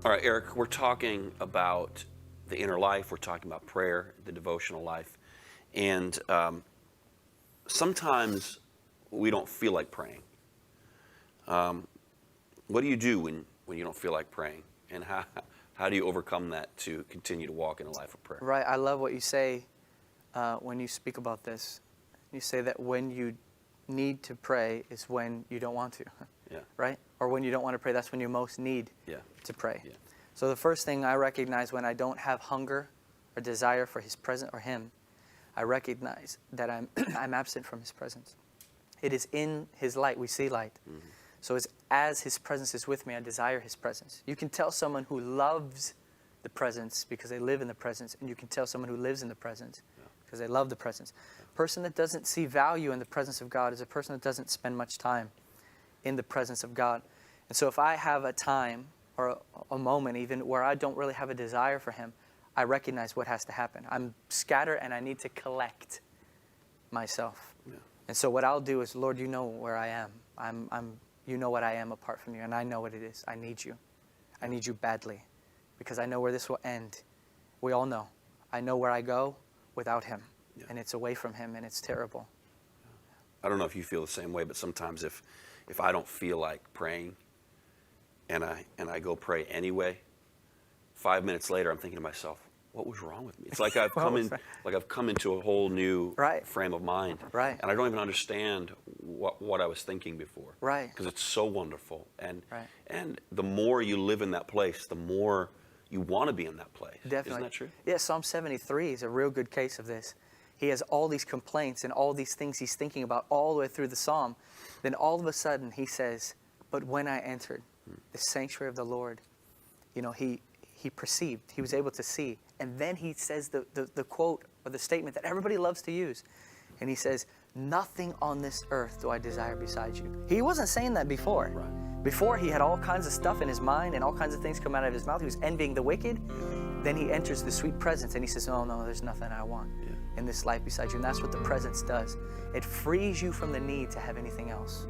All right, Eric, we're talking about the inner life. We're talking about prayer, the devotional life. And sometimes we don't feel like praying. What do you do when you don't feel like praying? And how do you overcome that to continue to walk in a life of prayer? Right. I love what you say when you speak about this. You say that when you need to pray is when you don't want to. Yeah. Right? Or when you don't want to pray, that's when you most need to pray. Yeah. So the first thing I recognize when I don't have hunger or desire for His presence or Him, I recognize that I'm I'm absent from His presence. It is in His light we see light. Mm-hmm. So it's as His presence is with me, I desire His presence. You can tell someone who loves the presence because they live in the presence, and you can tell someone who lives in the presence because they love the presence. A person that doesn't see value in the presence of God is a person that doesn't spend much time in the presence of God. And so if I have a time or a moment even where I don't really have a desire for Him, I recognize what has to happen. I'm scattered and I need to collect myself. Yeah. And so what I'll do is, Lord, you know where I am. You know what I am apart from you, and I know what it is. I need you. I need you badly because I know where this will end. We all know. I know where I go without Him, and it's away from Him, and it's terrible. I don't know if you feel the same way, but sometimes if I don't feel like praying and I go pray anyway, 5 minutes later I'm thinking to myself, what was wrong with me? It's like I've come into a whole new frame of mind. Right. And I don't even understand what I was thinking before. Right. Because it's so wonderful. And the more you live in that place, the more you want to be in that place. Definitely. Isn't that true? Yeah, Psalm 73 is a real good case of this. He has all these complaints and all these things he's thinking about all the way through the psalm. Then all of a sudden he says, but when I entered the sanctuary of the Lord, he perceived, he was able to see. And then he says the quote or the statement that everybody loves to use. And he says, nothing on this earth do I desire besides you. He wasn't saying that before. Right. Before he had all kinds of stuff in his mind and all kinds of things come out of his mouth. He was envying the wicked. Then he enters the sweet presence and he says, oh no, there's nothing I want in this life besides you. And that's what the presence does. It frees you from the need to have anything else.